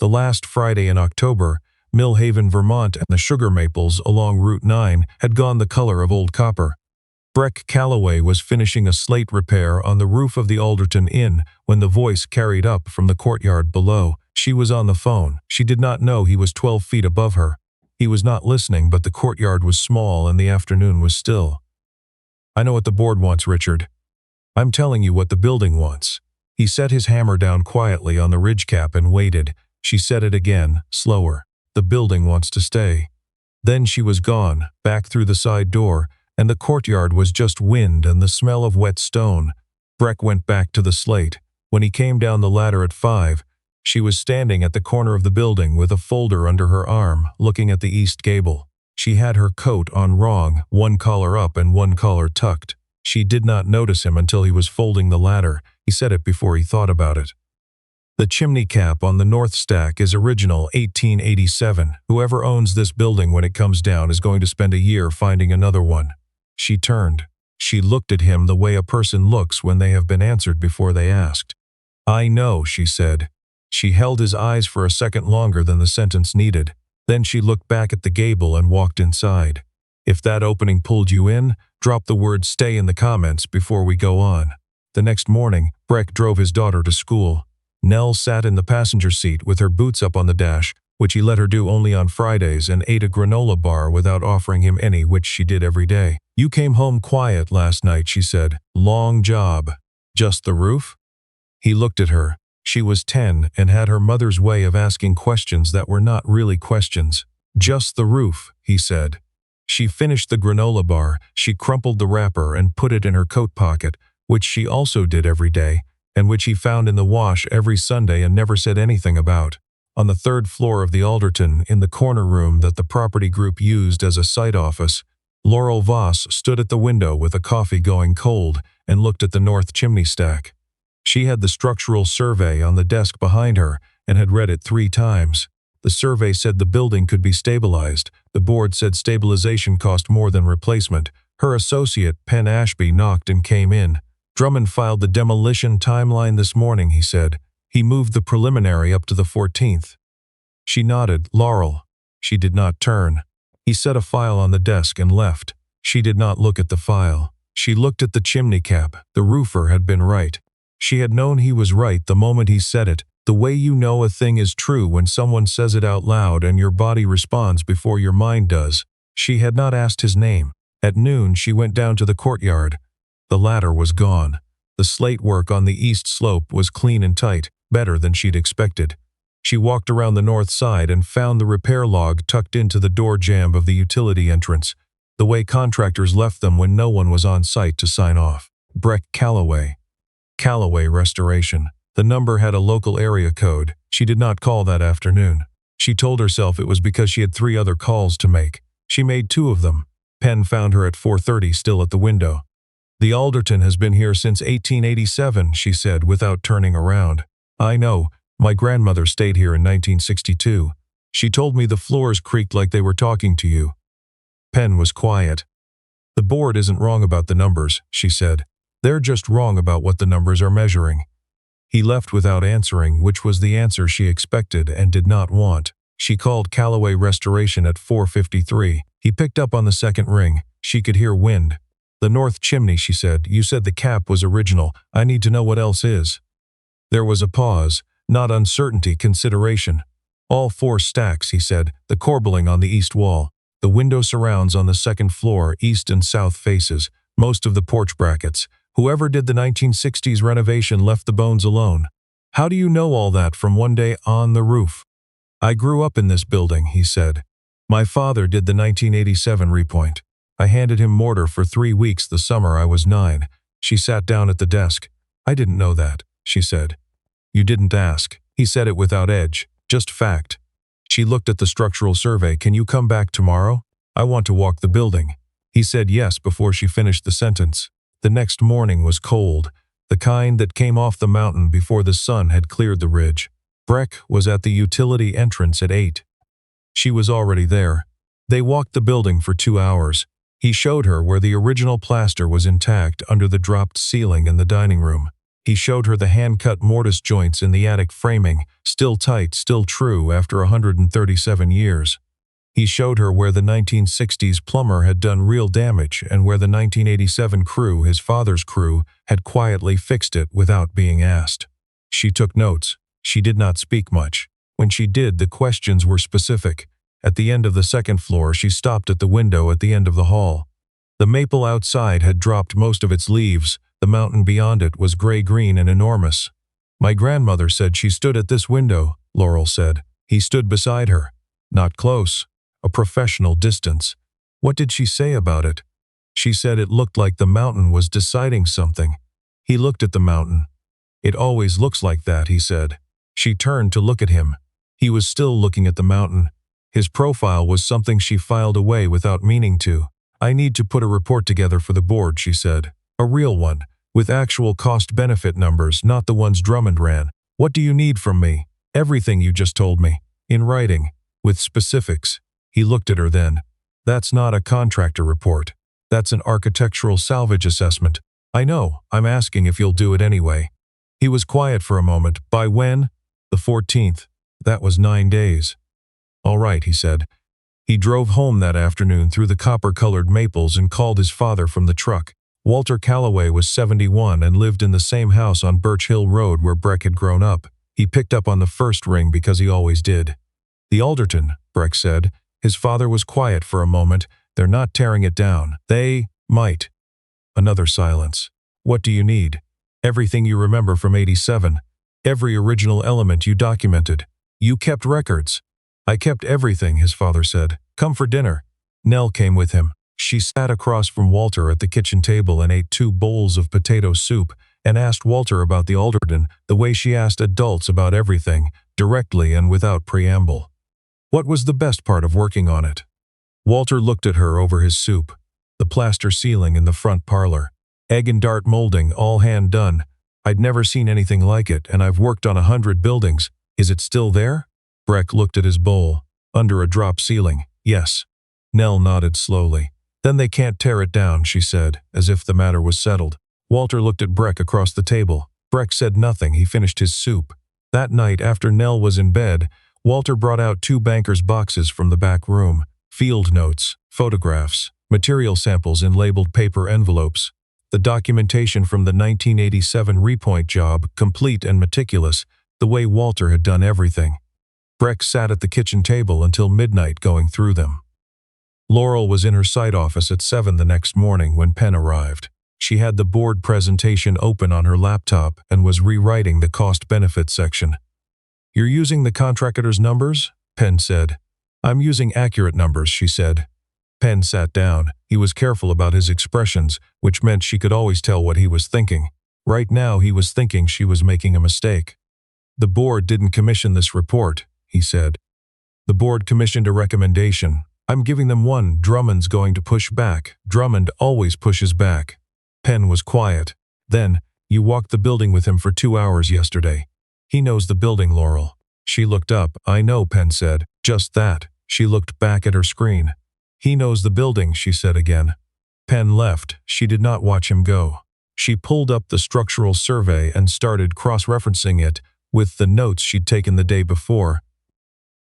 The last Friday in October, Mill Haven, Vermont and the sugar maples along Route 9 had gone the color of old copper. Breck Calloway was finishing a slate repair on the roof of the Alderton Inn when the voice carried up from the courtyard below. She was on the phone. She did not know he was 12 feet above her. He was not listening, but the courtyard was small and the afternoon was still. "I know what the board wants, Richard. I'm telling you what the building wants." He set his hammer down quietly on the ridge cap and waited. She said it again, slower. "The building wants to stay." Then she was gone, back through the side door, and the courtyard was just wind and the smell of wet stone. Breck went back to the slate. When he came down the ladder at 5, she was standing at the corner of the building with a folder under her arm, looking at the east gable. She had her coat on wrong, one collar up and one collar tucked. She did not notice him until he was folding the ladder. He said it before he thought about it. "The chimney cap on the north stack is original 1887. Whoever owns this building when it comes down is going to spend a year finding another one." She turned. She looked at him the way a person looks when they have been answered before they asked. "I know," she said. She held his eyes for a second longer than the sentence needed. Then she looked back at the gable and walked inside. "If that opening pulled you in, drop the word 'stay' in the comments before we go on." The next morning, Breck drove his daughter to school. Nell sat in the passenger seat with her boots up on the dash, which he let her do only on Fridays, and ate a granola bar without offering him any, which she did every day. "You came home quiet last night," she said. "Long job." "Just the roof?" He looked at her. She was 10 and had her mother's way of asking questions that were not really questions. "Just the roof," he said. She finished the granola bar. She crumpled the wrapper and put it in her coat pocket, which she also did every day, and which he found in the wash every Sunday and never said anything about. On the 3rd floor of the Alderton, in the corner room that the property group used as a site office, Laurel Voss stood at the window with a coffee going cold and looked at the north chimney stack. She had the structural survey on the desk behind her and had read it 3 times. The survey said the building could be stabilized. The board said stabilization cost more than replacement. Her associate, Penn Ashby, knocked and came in. "Drummond filed the demolition timeline this morning," he said. "He moved the preliminary up to the 14th. She nodded. "Laurel." She did not turn. He set a file on the desk and left. She did not look at the file. She looked at the chimney cap. The roofer had been right. She had known he was right the moment he said it, the way you know a thing is true when someone says it out loud and your body responds before your mind does. She had not asked his name. At noon, she went down to the courtyard. The ladder was gone. The slate work on the east slope was clean and tight, better than she'd expected. She walked around the north side and found the repair log tucked into the door jamb of the utility entrance, the way contractors left them when no one was on site to sign off. Breck Calloway. Calloway Restoration. The number had a local area code. She did not call that afternoon. She told herself it was because she had 3 other calls to make. She made 2 of them. Penn found her at 4:30 still at the window. "The Alderton has been here since 1887, she said without turning around. "I know. My grandmother stayed here in 1962. She told me the floors creaked like they were talking to you." Penn was quiet. "The board isn't wrong about the numbers," she said. "They're just wrong about what the numbers are measuring." He left without answering, which was the answer she expected and did not want. She called Calloway Restoration at 4:53. He picked up on the second ring. She could hear wind. "The north chimney," she said. "You said the cap was original. I need to know what else is." There was a pause, not uncertainty, consideration. "All 4 stacks," he said. "The corbelling on the east wall. The window surrounds on the 2nd floor, east and south faces. Most of the porch brackets. Whoever did the 1960s renovation left the bones alone." "How do you know all that from one day on the roof?" "I grew up in this building," he said. "My father did the 1987 repoint. I handed him mortar for 3 weeks the summer I was 9. She sat down at the desk. "I didn't know that," she said. "You didn't ask." He said it without edge, just fact. She looked at the structural survey. "Can you come back tomorrow? I want to walk the building." He said yes before she finished the sentence. The next morning was cold, the kind that came off the mountain before the sun had cleared the ridge. Breck was at the utility entrance at 8. She was already there. They walked the building for 2 hours. He showed her where the original plaster was intact under the dropped ceiling in the dining room. He showed her the hand-cut mortise joints in the attic framing, still tight, still true after 137 years. He showed her where the 1960s plumber had done real damage and where the 1987 crew, his father's crew, had quietly fixed it without being asked. She took notes. She did not speak much. When she did, the questions were specific. At the end of the second floor, she stopped at the window at the end of the hall. The maple outside had dropped most of its leaves. The mountain beyond it was gray-green and enormous. "My grandmother said she stood at this window," Laurel said. He stood beside her. Not close. A professional distance. What did she say about it? She said it looked like the mountain was deciding something. He looked at the mountain. "It always looks like that," he said. She turned to look at him. He was still looking at the mountain. His profile was something she filed away without meaning to. "I need to put a report together for the board," she said. "A real one, with actual cost-benefit numbers, not the ones Drummond ran. What do you need from me?" "Everything you just told me. In writing. With specifics." He looked at her then. "That's not a contractor report. That's an architectural salvage assessment." "I know. I'm asking if you'll do it anyway." He was quiet for a moment. "By when?" "The 14th. That was 9 days. "All right," he said. He drove home that afternoon through the copper-colored maples and called his father from the truck. Walter Calloway was 71 and lived in the same house on Birch Hill Road where Breck had grown up. He picked up on the first ring because he always did. "The Alderton," Breck said. His father was quiet for a moment. "They're not tearing it down. They might." Another silence. "What do you need?" "Everything you remember from '87. Every original element you documented. You kept records." "I kept everything," his father said. "Come for dinner." Nell came with him. She sat across from Walter at the kitchen table and ate 2 bowls of potato soup and asked Walter about the Alderton the way she asked adults about everything, directly and without preamble. "What was the best part of working on it?" Walter looked at her over his soup. "The plaster ceiling in the front parlor. Egg and dart molding, all hand done. I'd never seen anything like it, and I've worked on 100 buildings. Is it still there?" Breck looked at his bowl. "Under a drop ceiling, yes." Nell nodded slowly. "Then they can't tear it down," she said, as if the matter was settled. Walter looked at Breck across the table. Breck said nothing. He finished his soup. That night, after Nell was in bed, Walter brought out 2 banker's boxes from the back room. Field notes, photographs, material samples in labeled paper envelopes. The documentation from the 1987 repoint job, complete and meticulous, the way Walter had done everything. Breck sat at the kitchen table until midnight going through them. Laurel was in her site office at 7 the next morning when Penn arrived. She had the board presentation open on her laptop and was rewriting the cost-benefit section. "You're using the contractor's numbers?" Penn said. "I'm using accurate numbers," she said. Penn sat down. He was careful about his expressions, which meant she could always tell what he was thinking. Right now he was thinking she was making a mistake. "The board didn't commission this report," he said. "The board commissioned a recommendation. I'm giving them one. Drummond's going to push back. Drummond always pushes back." Penn was quiet. Then, "You walked the building with him for 2 hours yesterday. He knows the building, Laurel." She looked up. "I know," Penn said. "Just that." She looked back at her screen. "He knows the building," she said again. Penn left. She did not watch him go. She pulled up the structural survey and started cross-referencing it with the notes she'd taken the day before.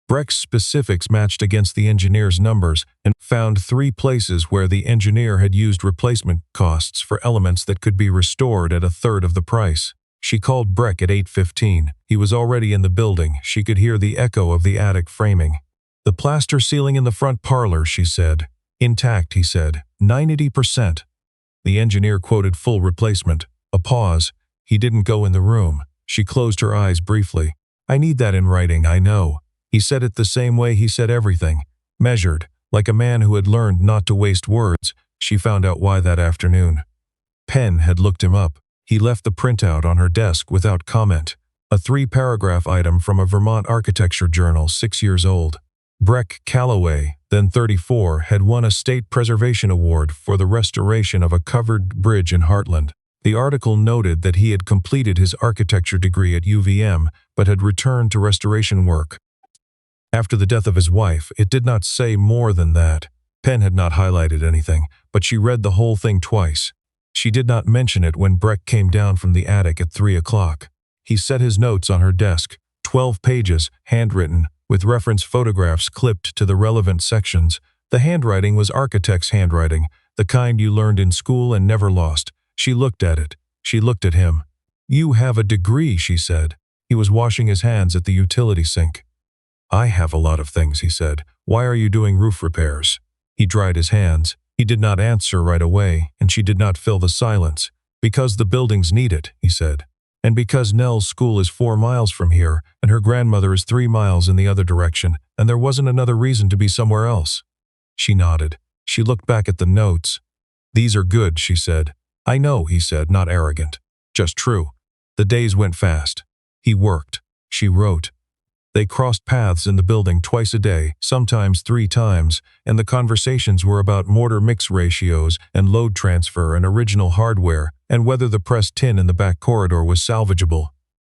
Breck's specifics matched against the engineer's numbers and found 3 places where the engineer had used replacement costs for elements that could be restored at 1/3 of the price. She called Breck at 8:15. He was already in the building. She could hear the echo of the attic framing. "The plaster ceiling in the front parlor," she said. "Intact," he said. 90%. The engineer quoted full replacement. A pause. "He didn't go in the room." She closed her eyes briefly. "I need that in writing, I know." He said it the same way he said everything. Measured, like a man who had learned not to waste words. She found out why that afternoon. Penn had looked him up. He left the printout on her desk without comment. A 3-paragraph item from a Vermont architecture journal 6 years old. Breck Calloway, then 34, had won a state preservation award for the restoration of a covered bridge in Heartland. The article noted that he had completed his architecture degree at UVM, but had returned to restoration work. After the death of his wife, it did not say more than that. Penn had not highlighted anything, but she read the whole thing twice. She did not mention it when Breck came down from the attic at 3 o'clock. He set his notes on her desk, 12 pages, handwritten, with reference photographs clipped to the relevant sections. The handwriting was architect's handwriting, the kind you learned in school and never lost. She looked at it. She looked at him. "You have a degree," she said. He was washing his hands at the utility sink. "I have a lot of things," he said. "Why are you doing roof repairs?" He dried his hands. He did not answer right away, and she did not fill the silence. "Because the buildings need it," he said. "And because Nell's school is 4 miles from here, and her grandmother is 3 miles in the other direction, and there wasn't another reason to be somewhere else." She nodded. She looked back at the notes. "These are good," she said. "I know," he said, not arrogant. "Just true." The days went fast. He worked. She wrote. They crossed paths in the building twice a day, sometimes 3 times, and the conversations were about mortar mix ratios and load transfer and original hardware and whether the pressed tin in the back corridor was salvageable.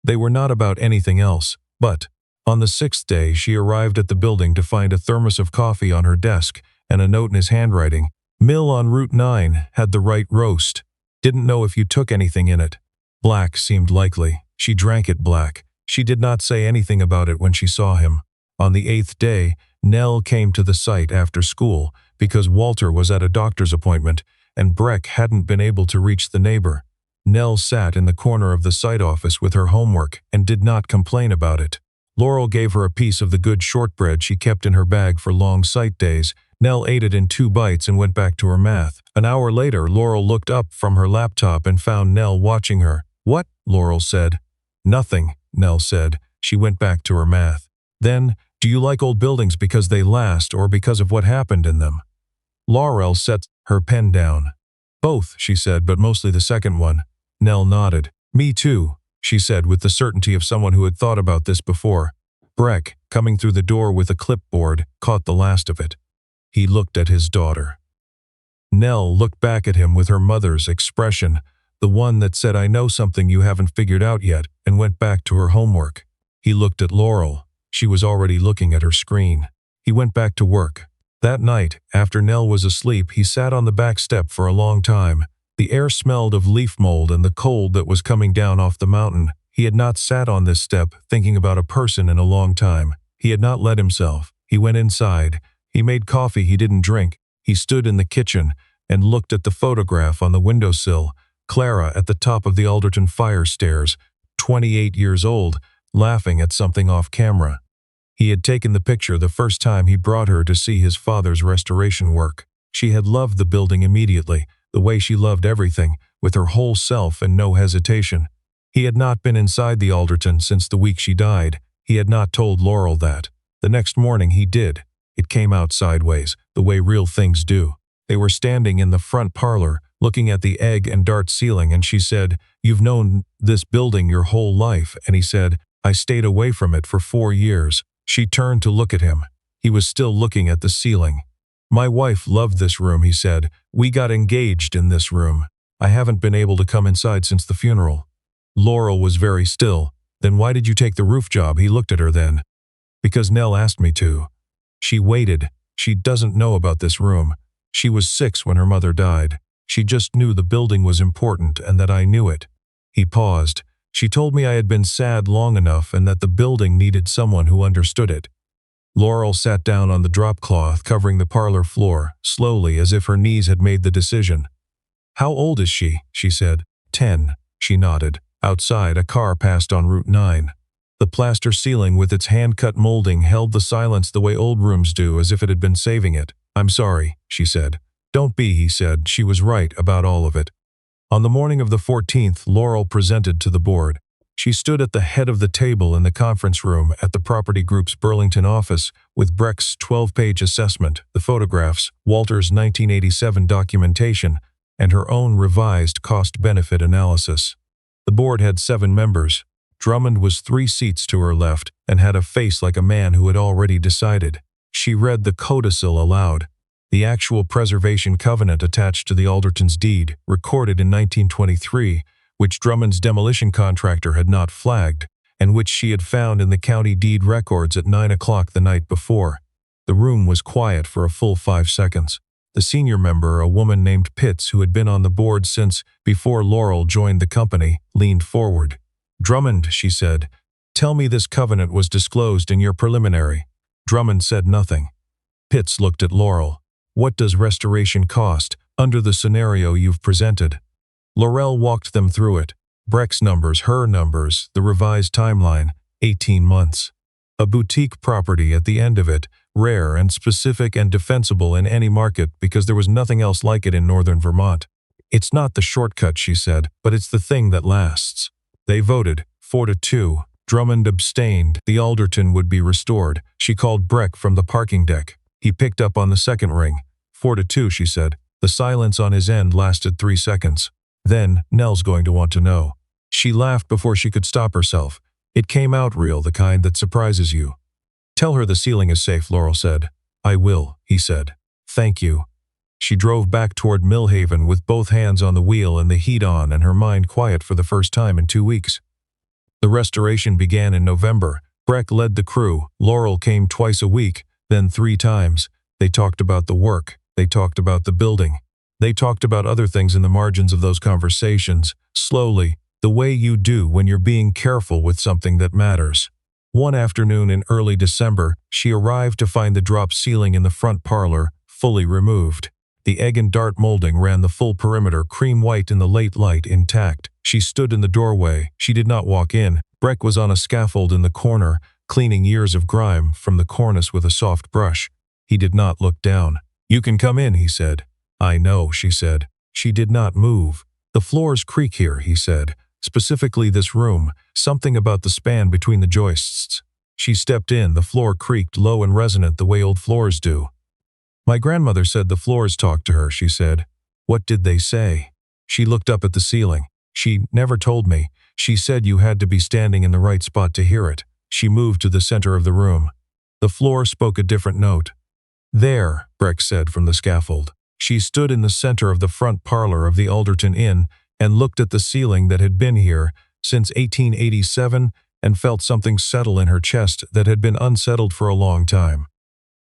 They were not about anything else, but on the 6th day she arrived at the building to find a thermos of coffee on her desk and a note in his handwriting. "Mill on Route 9 had the right roast. Didn't know if you took anything in it." Black seemed likely. She drank it black. She did not say anything about it when she saw him. On the 8th day, Nell came to the site after school because Walter was at a doctor's appointment and Breck hadn't been able to reach the neighbor. Nell sat in the corner of the site office with her homework and did not complain about it. Laurel gave her a piece of the good shortbread she kept in her bag for long site days. Nell ate it in 2 bites and went back to her math. An hour later, Laurel looked up from her laptop and found Nell watching her. "What?" Laurel said. "Nothing," Nell said. She went back to her math. Then, "Do you like old buildings because they last or because of what happened in them?" Laurel set her pen down. "Both," she said, "but mostly the second one." Nell nodded. "Me too," she said with the certainty of someone who had thought about this before. Breck, coming through the door with a clipboard, caught the last of it. He looked at his daughter. Nell looked back at him with her mother's expression, the one that said, "I know something you haven't figured out yet," and went back to her homework. He looked at Laurel. She was already looking at her screen. He went back to work. That night, after Nell was asleep, he sat on the back step for a long time. The air smelled of leaf mold and the cold that was coming down off the mountain. He had not sat on this step thinking about a person in a long time. He had not let himself. He went inside. He made coffee he didn't drink. He stood in the kitchen and looked at the photograph on the windowsill. Clara at the top of the Alderton fire stairs, 28 years old, laughing at something off camera. He had taken the picture the first time he brought her to see his father's restoration work. She had loved the building immediately, the way she loved everything, with her whole self and no hesitation. He had not been inside the Alderton since the week she died. He had not told Laurel that. The next morning he did. It came out sideways, the way real things do. They were standing in the front parlor, looking at the egg and dart ceiling, and she said, "You've known this building your whole life," and he said, "I stayed away from it for 4 years. She turned to look at him. He was still looking at the ceiling. "My wife loved this room," he said. "We got engaged in this room. I haven't been able to come inside since the funeral." Laurel was very still. "Then why did you take the roof job?" He looked at her then. "Because Nell asked me to." She waited. She doesn't know about this room. She was 6 when her mother died. She just knew the building was important and that I knew it. He paused. "She told me I had been sad long enough and that the building needed someone who understood it." Laurel sat down on the drop cloth covering the parlor floor, slowly, as if her knees had made the decision. "How old is she?" she said. 10. She nodded. Outside, a car passed on Route 9. The plaster ceiling with its hand-cut molding held the silence the way old rooms do, as if it had been saving it. "I'm sorry," she said. "Don't be," he said. She was right about all of it. On the morning of the 14th, Laurel presented to the board. She stood at the head of the table in the conference room at the property group's Burlington office with Breck's 12-page assessment, the photographs, Walter's 1987 documentation, and her own revised cost-benefit analysis. The board had 7 members. Drummond was 3 seats to her left and had a face like a man who had already decided. She read the codicil aloud. The actual preservation covenant attached to the Alderton's deed, recorded in 1923, which Drummond's demolition contractor had not flagged, and which she had found in the county deed records at 9 o'clock the night before. The room was quiet for a full 5 seconds. The senior member, a woman named Pitts who had been on the board since before Laurel joined the company, leaned forward. "Drummond," she said, "tell me this covenant was disclosed in your preliminary." Drummond said nothing. Pitts looked at Laurel. "What does restoration cost, under the scenario you've presented?" Laurel walked them through it. Breck's numbers, her numbers, the revised timeline, 18 months. A boutique property at the end of it, rare and specific and defensible in any market because there was nothing else like it in northern Vermont. "It's not the shortcut," she said, "but it's the thing that lasts." They voted, 4-2. Drummond abstained. The Alderton would be restored. She called Breck from the parking deck. He picked up on the second ring. 4-2, she said. The silence on his end lasted 3 seconds. Then, "Nell's going to want to know." She laughed before she could stop herself. It came out real, the kind that surprises you. "Tell her the ceiling is safe," Laurel said. "I will," he said. "Thank you." She drove back toward Millhaven with both hands on the wheel and the heat on and her mind quiet for the first time in 2 weeks. The restoration began in November. Breck led the crew. Laurel came twice a week, then 3 times. They talked about the work. They talked about the building. They talked about other things in the margins of those conversations, slowly, the way you do when you're being careful with something that matters. One afternoon in early December, she arrived to find the drop ceiling in the front parlor fully removed. The egg and dart molding ran the full perimeter, cream white in the late light, intact. She stood in the doorway. She did not walk in. Breck was on a scaffold in the corner, cleaning years of grime from the cornice with a soft brush. He did not look down. "You can come in," he said. "I know," she said. She did not move. "The floors creak here," he said. "Specifically this room, something about the span between the joists." She stepped in. The floor creaked, low and resonant the way old floors do. "My grandmother said the floors talked to her," she said. "What did they say?" She looked up at the ceiling. "She never told me. She said you had to be standing in the right spot to hear it." She moved to the center of the room. The floor spoke a different note. "There," Breck said from the scaffold. She stood in the center of the front parlor of the Alderton Inn and looked at the ceiling that had been here since 1887 and felt something settle in her chest that had been unsettled for a long time.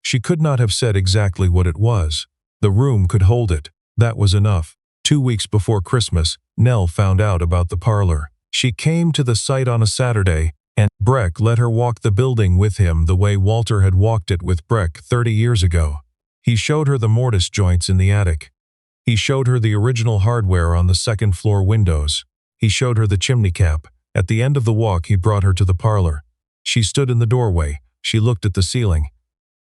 She could not have said exactly what it was. The room could hold it. That was enough. 2 weeks before Christmas, Nell found out about the parlor. She came to the site on a Saturday, and Breck let her walk the building with him the way Walter had walked it with Breck 30 years ago. He showed her the mortise joints in the attic. He showed her the original hardware on the second-floor windows. He showed her the chimney cap. At the end of the walk, he brought her to the parlor. She stood in the doorway. She looked at the ceiling.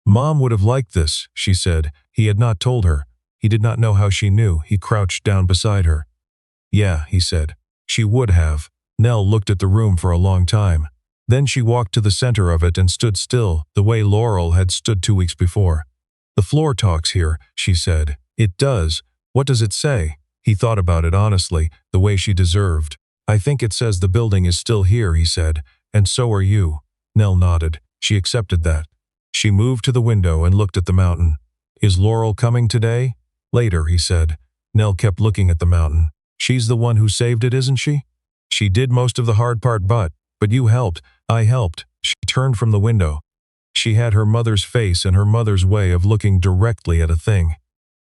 "Mom would have liked this," she said. He had not told her. He did not know how she knew. He crouched down beside her. "Yeah," he said. "She would have." Nell looked at the room for a long time. Then she walked to the center of it and stood still, the way Laurel had stood 2 weeks before. "The floor talks here," she said. "It does. What does it say?" He thought about it honestly, the way she deserved. "I think it says the building is still here," he said. "And so are you." Nell nodded. She accepted that. She moved to the window and looked at the mountain. "Is Laurel coming today?" "Later," he said. Nell kept looking at the mountain. "She's the one who saved it, isn't she?" "She did most of the hard part, but you helped." "I helped." She turned from the window. She had her mother's face and her mother's way of looking directly at a thing.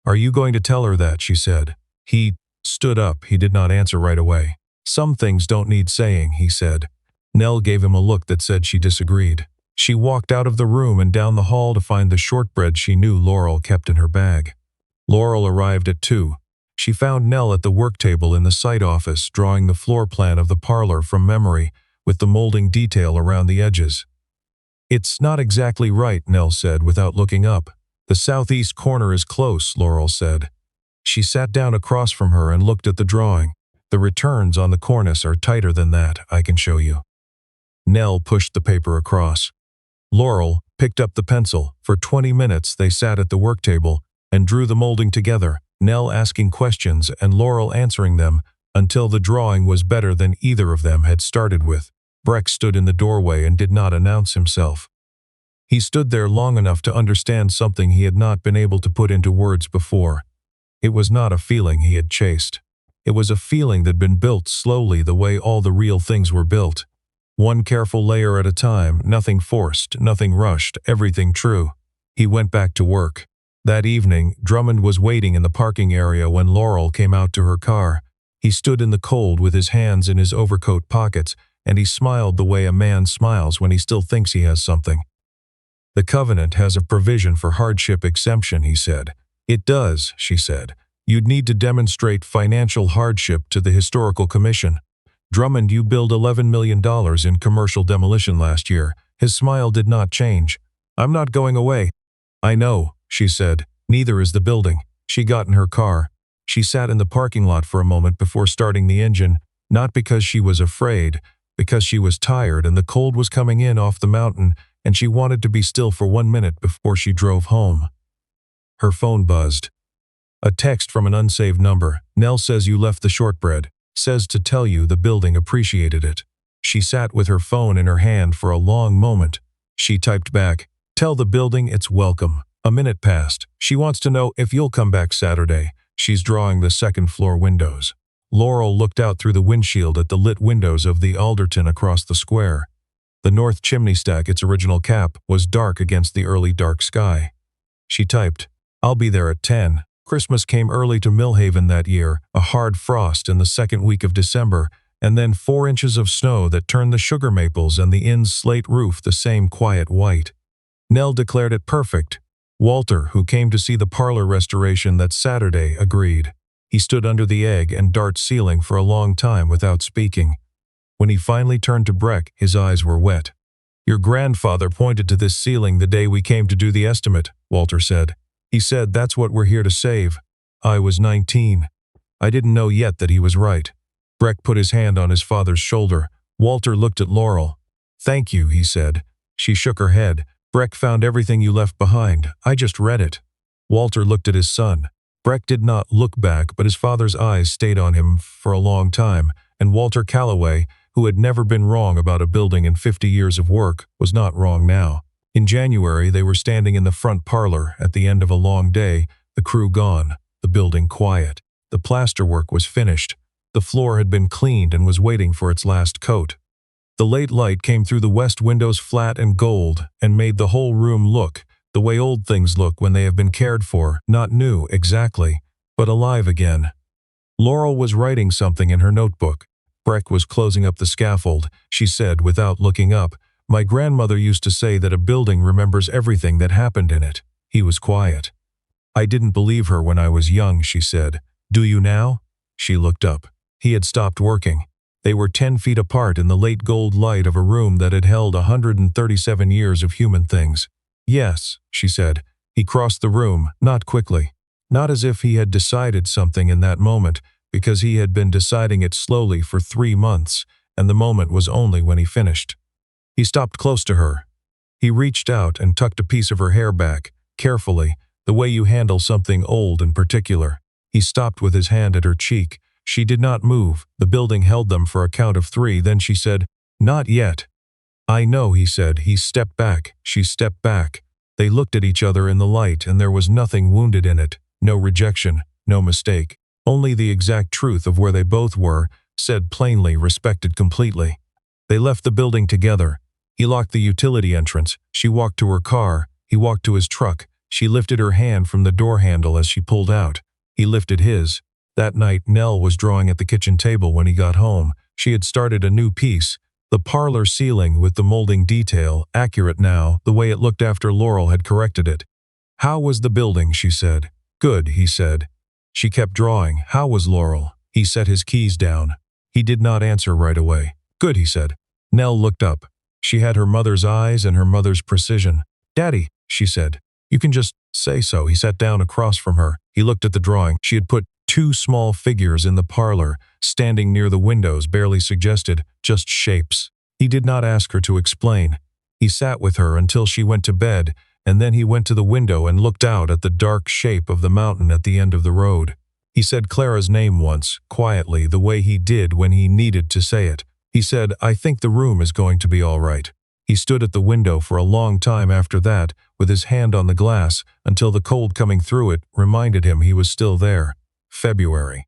"Are you going to tell her that?" she said. He stood up. He did not answer right away. "Some things don't need saying," he said. Nell gave him a look that said she disagreed. She walked out of the room and down the hall to find the shortbread she knew Laurel kept in her bag. Laurel arrived at 2. She found Nell at the work table in the site office, drawing the floor plan of the parlor from memory, with the molding detail around the edges. "It's not exactly right," Nell said without looking up. "The southeast corner is close," Laurel said. She sat down across from her and looked at the drawing. "The returns on the cornice are tighter than that, I can show you." Nell pushed the paper across. Laurel picked up the pencil. For 20 minutes they sat at the work table and drew the molding together, Nell asking questions and Laurel answering them, until the drawing was better than either of them had started with. Breck stood in the doorway and did not announce himself. He stood there long enough to understand something he had not been able to put into words before. It was not a feeling he had chased. It was a feeling that had been built slowly the way all the real things were built. One careful layer at a time, nothing forced, nothing rushed, everything true. He went back to work. That evening, Drummond was waiting in the parking area when Laurel came out to her car. He stood in the cold with his hands in his overcoat pockets, and he smiled the way a man smiles when he still thinks he has something. "The covenant has a provision for hardship exemption," he said. "It does," she said. "You'd need to demonstrate financial hardship to the Historical Commission. Drummond, you billed $11 million in commercial demolition last year." His smile did not change. "I'm not going away." "I know," she said. "Neither is the building." She got in her car. She sat in the parking lot for a moment before starting the engine, not because she was afraid, because she was tired and the cold was coming in off the mountain, and she wanted to be still for 1 minute before she drove home. Her phone buzzed. A text from an unsaved number. "Nell says you left the shortbread. Says to tell you the building appreciated it." She sat with her phone in her hand for a long moment. She typed back, "Tell the building it's welcome." A minute passed. "She wants to know if you'll come back Saturday. She's drawing the second-floor windows." Laurel looked out through the windshield at the lit windows of the Alderton across the square. The north chimney stack, its original cap, was dark against the early dark sky. She typed, "I'll be there at 10. Christmas came early to Millhaven that year, a hard frost in the second week of December, and then 4 inches of snow that turned the sugar maples and the inn's slate roof the same quiet white. Nell declared it perfect. Walter, who came to see the parlor restoration that Saturday, agreed. He stood under the egg and dart ceiling for a long time without speaking. When he finally turned to Breck, his eyes were wet. "Your grandfather pointed to this ceiling the day we came to do the estimate," Walter said. "He said that's what we're here to save." I was 19. I didn't know yet that he was right. Breck put his hand on his father's shoulder. Walter looked at Laurel. "Thank you," he said. She shook her head. "Breck found everything you left behind. I just read it." Walter looked at his son. Breck did not look back, but his father's eyes stayed on him for a long time, and Walter Calloway, who had never been wrong about a building in 50 years of work, was not wrong now. In January, they were standing in the front parlor at the end of a long day, the crew gone, the building quiet. The plasterwork was finished. The floor had been cleaned and was waiting for its last coat. The late light came through the west windows flat and gold and made the whole room look the way old things look when they have been cared for, not new exactly, but alive again. Laurel was writing something in her notebook. Breck was closing up the scaffold. She said, without looking up, "My grandmother used to say that a building remembers everything that happened in it." He was quiet. "I didn't believe her when I was young," she said. "Do you now?" She looked up. He had stopped working. They were 10 feet apart in the late gold light of a room that had held 137 years of human things. "Yes," she said. He crossed the room, not quickly. Not as if he had decided something in that moment, because he had been deciding it slowly for 3 months, and the moment was only when he finished. He stopped close to her. He reached out and tucked a piece of her hair back, carefully, the way you handle something old and particular. He stopped with his hand at her cheek. She did not move. The building held them for a count of 3. Then she said, "Not yet." "I know," he said. He stepped back. She stepped back. They looked at each other in the light, and there was nothing wounded in it. No rejection, no mistake. Only the exact truth of where they both were, said plainly, respected completely. They left the building together. He locked the utility entrance. She walked to her car. He walked to his truck. She lifted her hand from the door handle as she pulled out. He lifted his. That night, Nell was drawing at the kitchen table when he got home. She had started a new piece. The parlor ceiling with the molding detail, accurate now, the way it looked after Laurel had corrected it. "How was the building?" she said. "Good," he said. She kept drawing. "How was Laurel?" He set his keys down. He did not answer right away. "Good," he said. Nell looked up. She had her mother's eyes and her mother's precision. "Daddy," she said. "You can just say so." He sat down across from her. He looked at the drawing. She had put 2 small figures in the parlor, standing near the windows, barely suggested, just shapes. He did not ask her to explain. He sat with her until she went to bed, and then he went to the window and looked out at the dark shape of the mountain at the end of the road. He said Clara's name once, quietly, the way he did when he needed to say it. He said, "I think the room is going to be all right." He stood at the window for a long time after that, with his hand on the glass, until the cold coming through it reminded him he was still there. February.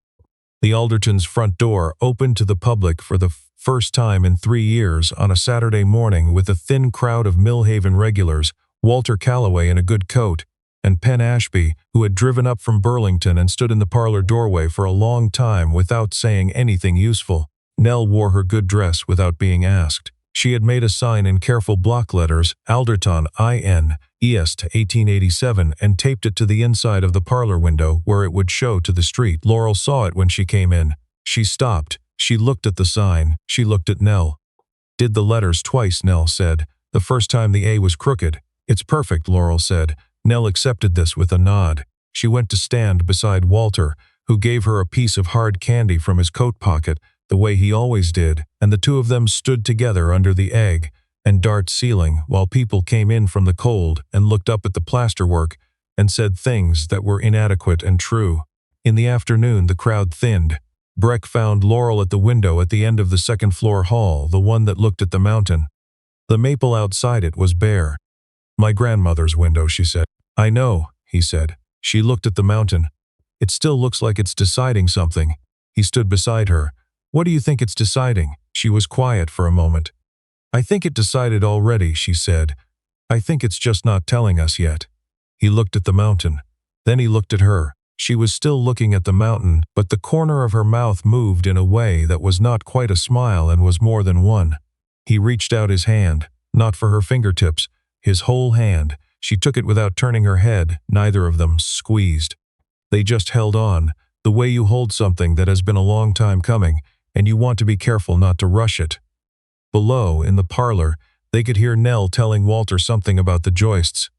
The Alderton's front door opened to the public for the first time in 3 years on a Saturday morning with a thin crowd of Millhaven regulars, Walter Calloway in a good coat. and Penn Ashby, who had driven up from Burlington and stood in the parlor doorway for a long time without saying anything useful. Nell wore her good dress without being asked. She had made a sign in careful block letters, Alderton IN, East 1887, and taped it to the inside of the parlor window where it would show to the street. Laurel saw it when she came in. She stopped. She looked at the sign. She looked at Nell. "Did the letters twice," Nell said. "The first time the A was crooked." "It's perfect," Laurel said. Nell accepted this with a nod. She went to stand beside Walter, who gave her a piece of hard candy from his coat pocket, the way he always did, and the two of them stood together under the egg and dart ceiling while people came in from the cold and looked up at the plasterwork and said things that were inadequate and true. In the afternoon, the crowd thinned. Breck found Laurel at the window at the end of the second-floor hall, the one that looked at the mountain. The maple outside it was bare. "My grandmother's window," she said. "I know," he said. She looked at the mountain. "It still looks like it's deciding something." He stood beside her. "What do you think it's deciding?" She was quiet for a moment. "I think it decided already," she said. "I think it's just not telling us yet." He looked at the mountain. Then he looked at her. She was still looking at the mountain, but the corner of her mouth moved in a way that was not quite a smile and was more than one. He reached out his hand, not for her fingertips, his whole hand. She took it without turning her head. Neither of them squeezed. They just held on, the way you hold something that has been a long time coming, and you want to be careful not to rush it. Below, in the parlor, they could hear Nell telling Walter something about the joists.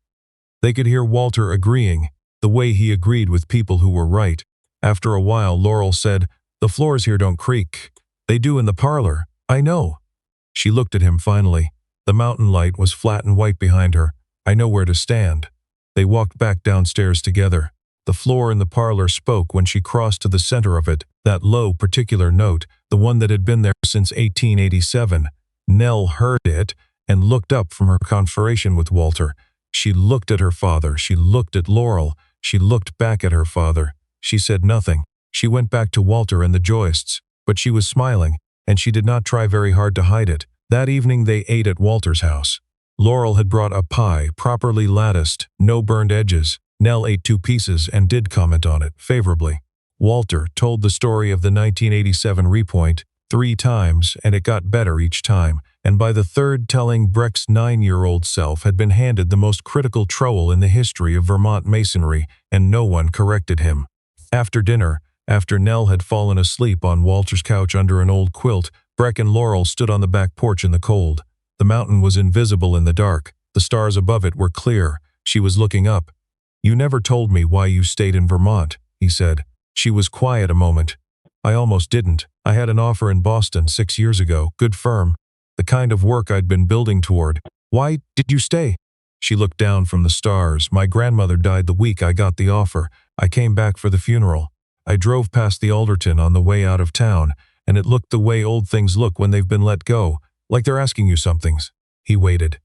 They could hear Walter agreeing, the way he agreed with people who were right. After a while, Laurel said, "The floors here don't creak." "They do in the parlor." "I know." She looked at him finally. The mountain light was flat and white behind her. "I know where to stand." They walked back downstairs together. The floor in the parlor spoke when she crossed to the center of it, that low, particular note, the one that had been there since 1887. Nell heard it and looked up from her conversation with Walter. She looked at her father. She looked at Laurel. She looked back at her father. She said nothing. She went back to Walter and the joists, but she was smiling, and she did not try very hard to hide it. That evening they ate at Walter's house. Laurel had brought a pie, properly latticed, no burned edges. Nell ate 2 pieces and did comment on it favorably. Walter told the story of the 1987 repoint 3 times, and it got better each time, and by the third telling, Breck's 9-year-old self had been handed the most critical trowel in the history of Vermont masonry, and no one corrected him. After dinner, after Nell had fallen asleep on Walter's couch under an old quilt, Breck and Laurel stood on the back porch in the cold. The mountain was invisible in the dark. The stars above it were clear. She was looking up. "You never told me why you stayed in Vermont," he said. She was quiet a moment. "I almost didn't. I had an offer in Boston 6 years ago, good firm, the kind of work I'd been building toward." "Why did you stay?" She looked down from the stars. "My grandmother died the week I got the offer. I came back for the funeral. I drove past the Alderton on the way out of town, and it looked the way old things look when they've been let go, like they're asking you something." He waited.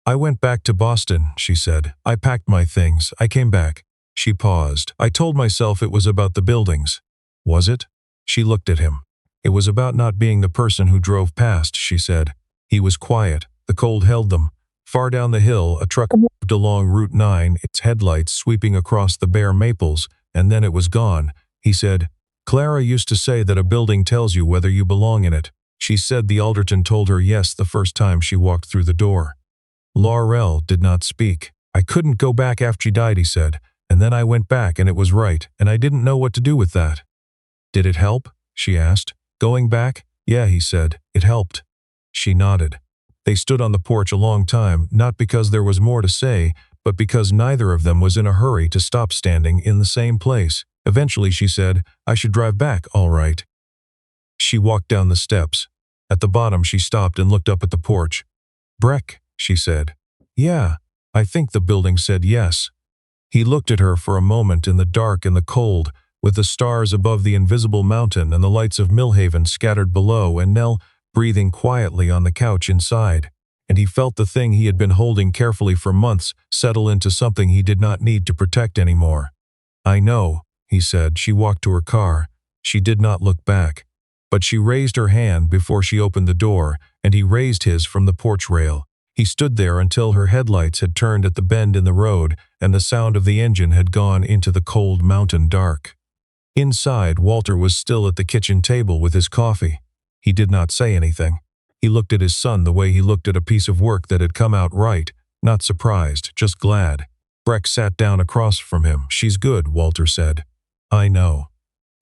"I went back to Boston," she said. "I packed my things. I came back." She paused. "I told myself it was about the buildings." "Was it?" She looked at him. "It was about not being the person who drove past," she said. He was quiet. The cold held them. Far down the hill, a truck moved along Route 9, its headlights sweeping across the bare maples, and then it was gone. He said, "Clara used to say that a building tells you whether you belong in it." She said the Alderton told her yes the first time she walked through the door. Laurel did not speak. "I couldn't go back after she died," he said. "And then I went back and it was right, and I didn't know what to do with that." "Did it help?" she asked. "Going back?" "Yeah," he said. "It helped." She nodded. They stood on the porch a long time, not because there was more to say, but because neither of them was in a hurry to stop standing in the same place. Eventually she said, "I should drive back, all right." She walked down the steps. At the bottom she stopped and looked up at the porch. "Breck," she said. "Yeah." I think the building said yes. He looked at her for a moment in the dark and the cold, with the stars above the invisible mountain and the lights of Millhaven scattered below, and Nell breathing quietly on the couch inside. And he felt the thing he had been holding carefully for months settle into something he did not need to protect anymore. "I know," he said. She walked to her car. She did not look back. But she raised her hand before she opened the door, and he raised his from the porch rail. He stood there until her headlights had turned at the bend in the road and the sound of the engine had gone into the cold mountain dark. Inside, Walter was still at the kitchen table with his coffee. He did not say anything. He looked at his son the way he looked at a piece of work that had come out right, not surprised, just glad. Breck sat down across from him. "She's good," Walter said. "I know."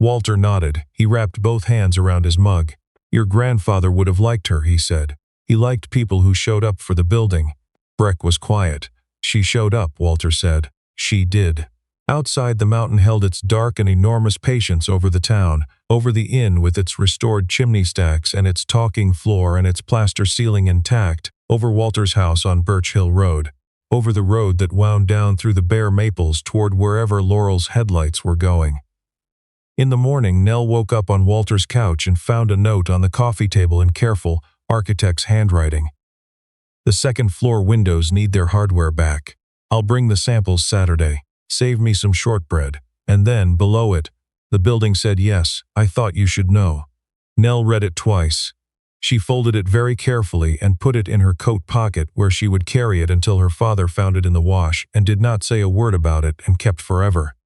Walter nodded. He wrapped both hands around his mug. "Your grandfather would have liked her," he said. "He liked people who showed up for the building." Breck was quiet. "She showed up," Walter said. "She did." Outside, the mountain held its dark and enormous patience over the town, over the inn with its restored chimney stacks and its talking floor and its plaster ceiling intact, over Walter's house on Birch Hill Road, over the road that wound down through the bare maples toward wherever Laurel's headlights were going. In the morning, Nell woke up on Walter's couch and found a note on the coffee table in careful, architect's handwriting. "The second-floor windows need their hardware back. I'll bring the samples Saturday. Save me some shortbread." And then, below it, the building said, "Yes, I thought you should know." Nell read it twice. She folded it very carefully and put it in her coat pocket where she would carry it until her father found it in the wash and did not say a word about it and kept forever.